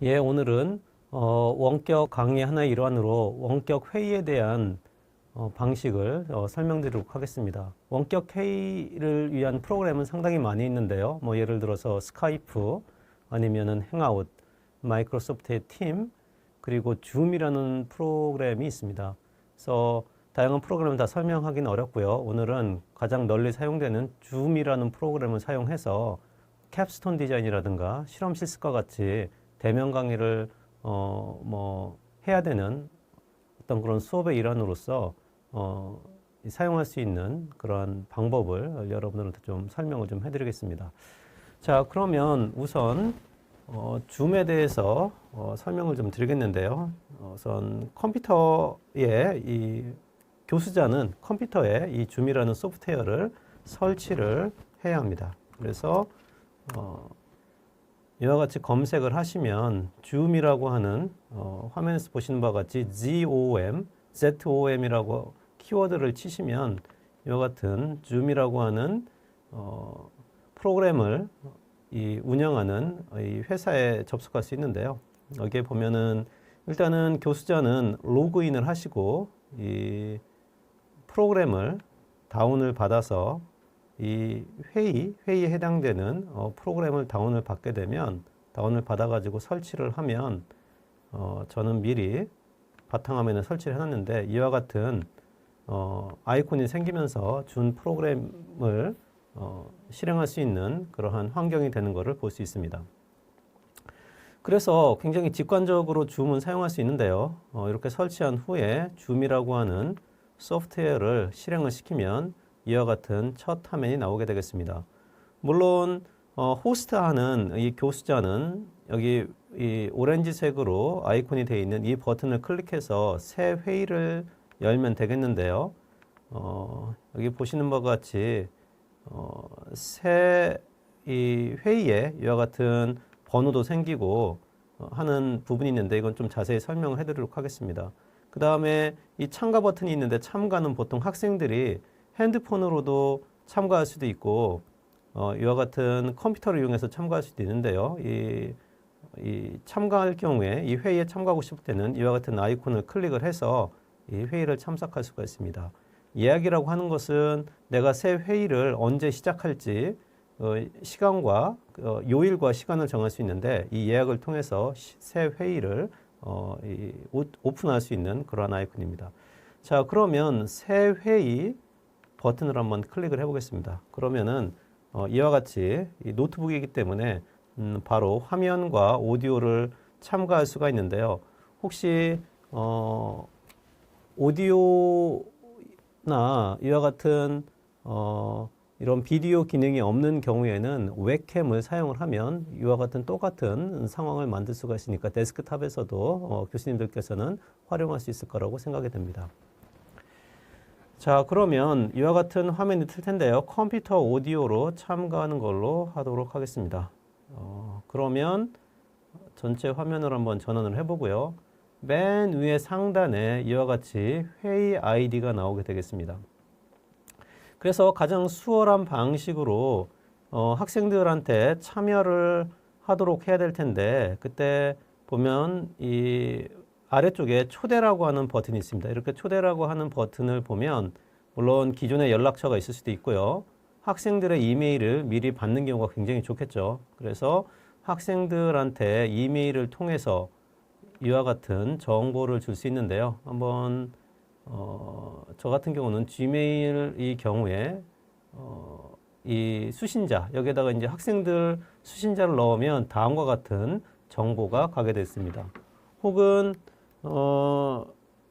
예, 오늘은 원격 강의 하나의 일환으로 원격 회의에 대한 방식을 설명드리도록 하겠습니다. 원격 회의를 위한 프로그램은 상당히 많이 있는데요. 뭐 예를 들어서 스카이프 아니면은 행아웃, 마이크로소프트의 팀, 그리고 줌이라는 프로그램이 있습니다. 그래서 다양한 프로그램을 다 설명하기는 어렵고요. 오늘은 가장 널리 사용되는 줌이라는 프로그램을 사용해서 캡스톤 디자인이라든가 실험 실습과 같이 대면 강의를 해야 되는 어떤 그런 수업의 일환으로서 사용할 수 있는 그러한 방법을 여러분들한테 좀 설명을 좀 해드리겠습니다. 자, 그러면 우선 줌에 대해서 설명을 좀 드리겠는데요. 우선 컴퓨터에 이 교수자는 컴퓨터에 이 줌이라는 소프트웨어를 설치를 해야 합니다. 그래서 이와 같이 검색을 하시면 줌이라고 하는 화면에서 보시는 바와 같이 ZOM이라고 키워드를 치시면 이와 같은 줌이라고 하는 프로그램을 운영하는 이 회사에 접속할 수 있는데요. 여기에 보면은 일단은 교수자는 로그인을 하시고 이 프로그램을 다운을 받아서 이 회의에 해당되는 프로그램을 다운을 받게 되면 다운을 받아가지고 설치를 하면 저는 미리 바탕화면에 설치를 해놨는데 이와 같은 아이콘이 생기면서 준 프로그램을 실행할 수 있는 그러한 환경이 되는 것을 볼 수 있습니다. 그래서 굉장히 직관적으로 줌은 사용할 수 있는데요. 이렇게 설치한 후에 줌이라고 하는 소프트웨어를 실행을 시키면 이와 같은 첫 화면이 나오게 되겠습니다. 물론 호스트하는 이 교수자는 여기 이 오렌지색으로 아이콘이 되어 있는 이 버튼을 클릭해서 새 회의를 열면 되겠는데요. 여기 보시는 바와 같이 새 이 회의에 이와 같은 번호도 생기고 하는 부분이 있는데 이건 좀 자세히 설명을 해드리도록 하겠습니다. 그 다음에 이 참가 버튼이 있는데 참가는 보통 학생들이 핸드폰으로도 참가할 수도 있고 이와 같은 컴퓨터를 이용해서 참가할 수도 있는데요. 이 참가할 경우에 이 회의에 참가하고 싶을 때는 이와 같은 아이콘을 클릭을 해서 이 회의를 참석할 수가 있습니다. 예약이라고 하는 것은 내가 새 회의를 언제 시작할지 시간과 요일과 시간을 정할 수 있는데 이 예약을 통해서 새 회의를 오픈할 수 있는 그러한 아이콘입니다. 자, 그러면 새 회의 버튼을 한번 클릭을 해보겠습니다. 그러면은 이와 같이 이 노트북이기 때문에 바로 화면과 오디오를 참가할 수가 있는데요. 혹시 오디오나 이와 같은 이런 비디오 기능이 없는 경우에는 웹캠을 사용을 하면 이와 같은 똑같은 상황을 만들 수가 있으니까 데스크탑에서도 교수님들께서는 활용할 수 있을 거라고 생각이 됩니다. 자, 그러면 이와 같은 화면이 틀 텐데요. 컴퓨터 오디오로 참가하는 걸로 하도록 하겠습니다. 그러면 전체 화면을 한번 전환을 해보고요. 맨 위에 상단에 이와 같이 회의 아이디가 나오게 되겠습니다. 그래서 가장 수월한 방식으로 학생들한테 참여를 하도록 해야 될 텐데 그때 보면 이 아래쪽에 초대라고 하는 버튼이 있습니다. 이렇게 초대라고 하는 버튼을 보면 물론 기존에 연락처가 있을 수도 있고요. 학생들의 이메일을 미리 받는 경우가 굉장히 좋겠죠. 그래서 학생들한테 이메일을 통해서 이와 같은 정보를 줄 수 있는데요. 한번 저 같은 경우는 지메일 이 경우에 이 수신자 여기에다가 이제 학생들 수신자를 넣으면 다음과 같은 정보가 가게 됐습니다. 혹은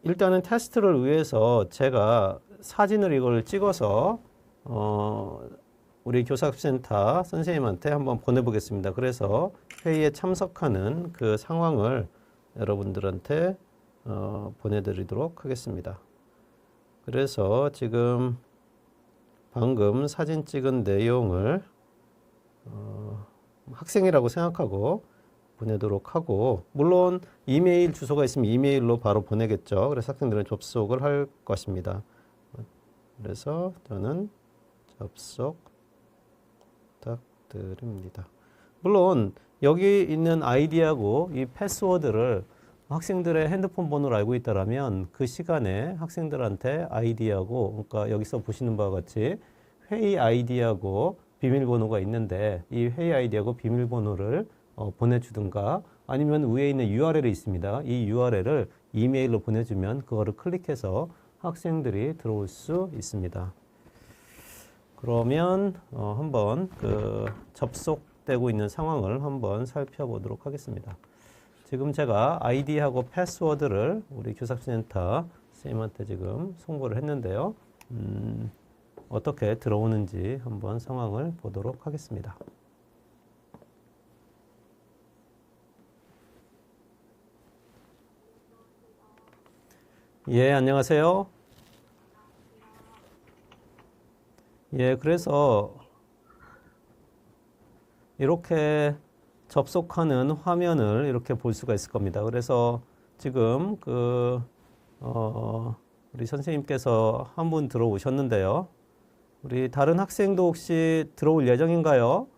일단은 테스트를 위해서 제가 사진을 이걸 찍어서 우리 교사센터 선생님한테 한번 보내보겠습니다. 그래서 회의에 참석하는 그 상황을 여러분들한테 보내드리도록 하겠습니다. 그래서 지금 방금 사진 찍은 내용을 학생이라고 생각하고 보내도록 하고 물론 이메일 주소가 있으면 이메일로 바로 보내겠죠. 그래서 학생들은 접속을 할 것입니다. 그래서 저는 접속 부탁드립니다. 물론 여기 있는 아이디하고 이 패스워드를 학생들의 핸드폰 번호를 알고 있다라면 그 시간에 학생들한테 아이디하고, 그러니까 여기서 보시는 바와 같이 회의 아이디하고 비밀번호가 있는데 이 회의 아이디하고 비밀번호를 보내주든가, 아니면 위에 있는 URL이 있습니다. 이 URL을 이메일로 보내주면 그거를 클릭해서 학생들이 들어올 수 있습니다. 그러면 한번 그 접속되고 있는 상황을 한번 살펴보도록 하겠습니다. 지금 제가 아이디하고 패스워드를 우리 교사센터 선생님한테 지금 송부를 했는데요. 어떻게 들어오는지 한번 상황을 보도록 하겠습니다. 예, 안녕하세요. 예, 그래서 이렇게 접속하는 화면을 이렇게 볼 수가 있을 겁니다. 그래서 지금 우리 선생님께서 한 분 들어오셨는데요. 우리 다른 학생도 혹시 들어올 예정인가요?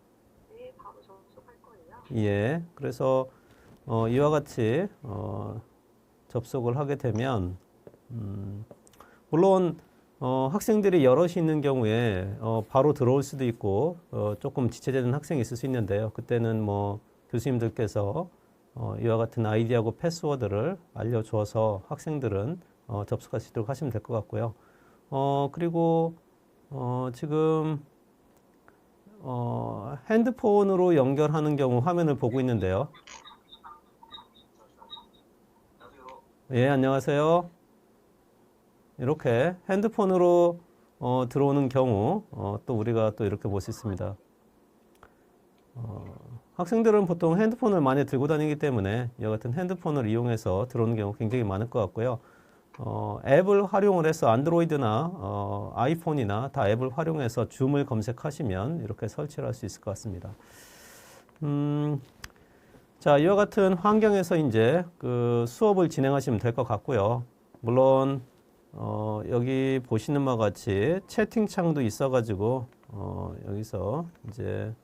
네, 바로 접속할 거예요. 예, 그래서 이와 같이 접속을 하게 되면 물론 학생들이 여럿이 있는 경우에 바로 들어올 수도 있고 조금 지체되는 학생이 있을 수 있는데요. 그때는 뭐 교수님들께서 이와 같은 아이디하고 패스워드를 알려줘서 학생들은 접속할 수 있도록 하시면 될 것 같고요. 그리고 지금 핸드폰으로 연결하는 경우 화면을 보고 있는데요. 예, 안녕하세요. 이렇게 핸드폰으로 들어오는 경우 또 우리가 또 이렇게 볼 수 있습니다. 학생들은 보통 핸드폰을 많이 들고 다니기 때문에 이와 같은 핸드폰을 이용해서 들어오는 경우 굉장히 많을 것 같고요. 앱을 활용을 해서 안드로이드나 아이폰이나 다 앱을 활용해서 줌을 검색하시면 이렇게 설치를 할 수 있을 것 같습니다. 자, 이와 같은 환경에서 이제 그 수업을 진행하시면 될 것 같고요. 물론 여기 보시는 바와 같이 채팅창도 있어가지고 여기서 이제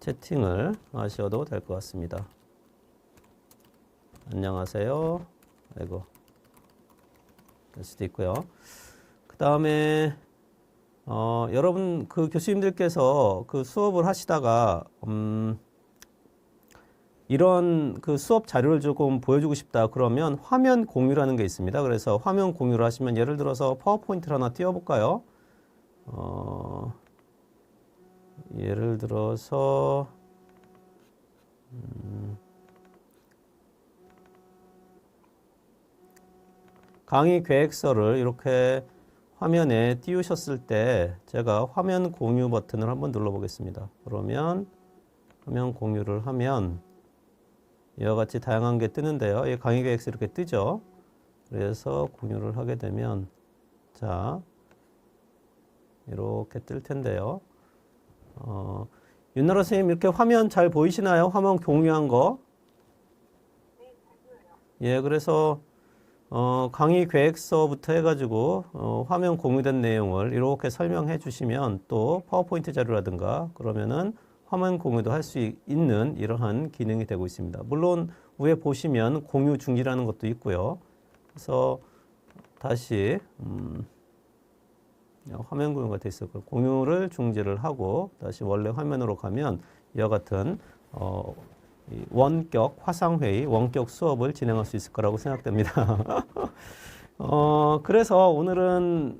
채팅을 하셔도 될 것 같습니다. 안녕하세요. 아이고, 될 수도 있고요. 그 다음에 여러분 그 교수님들께서 그 수업을 하시다가 이런 그 수업 자료를 조금 보여주고 싶다 그러면 화면 공유라는 게 있습니다. 그래서 화면 공유를 하시면 예를 들어서 파워포인트를 하나 띄워볼까요? 예를 들어서 강의 계획서를 이렇게 화면에 띄우셨을 때 제가 화면 공유 버튼을 한번 눌러 보겠습니다. 그러면 화면 공유를 하면 이와 같이 다양한 게 뜨는데요. 이 강의 계획서 이렇게 뜨죠. 그래서 공유를 하게 되면 자 이렇게 뜰 텐데요. 윤나라 선생님 이렇게 화면 잘 보이시나요? 화면 공유한 거? 네, 잘 보여요. 예, 그래서 강의 계획서부터 해가지고 화면 공유된 내용을 이렇게 설명해 주시면 또 파워포인트 자료라든가 그러면은 화면 공유도 할 수 있는 이러한 기능이 되고 있습니다. 물론 위에 보시면 공유 중지라는 것도 있고요. 그래서 다시 화면 공유가 돼 있을 거예요. 공유를 중지를 하고 다시 원래 화면으로 가면 이와 같은 원격 화상회의, 원격 수업을 진행할 수 있을 거라고 생각됩니다. 그래서 오늘은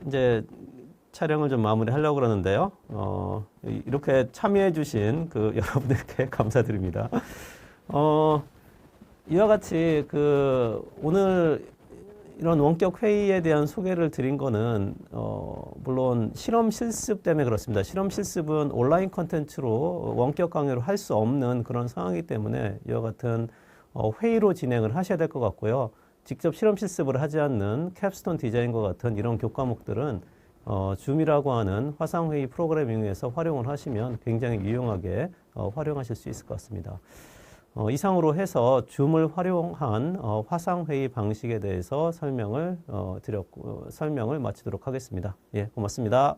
이제 촬영을 좀 마무리하려고 그러는데요. 이렇게 참여해주신 여러분들께 감사드립니다. 이와 같이 오늘 이런 원격 회의에 대한 소개를 드린 거는 물론 실험 실습 때문에 그렇습니다. 실험 실습은 온라인 콘텐츠로 원격 강의로 할 수 없는 그런 상황이기 때문에 이와 같은 회의로 진행을 하셔야 될 것 같고요. 직접 실험 실습을 하지 않는 캡스톤 디자인과 같은 이런 교과목들은 줌이라고 하는 화상회의 프로그래밍에서 활용을 하시면 굉장히 유용하게 활용하실 수 있을 것 같습니다. 이상으로 해서 줌을 활용한 화상회의 방식에 대해서 설명을 마치도록 하겠습니다. 예, 고맙습니다.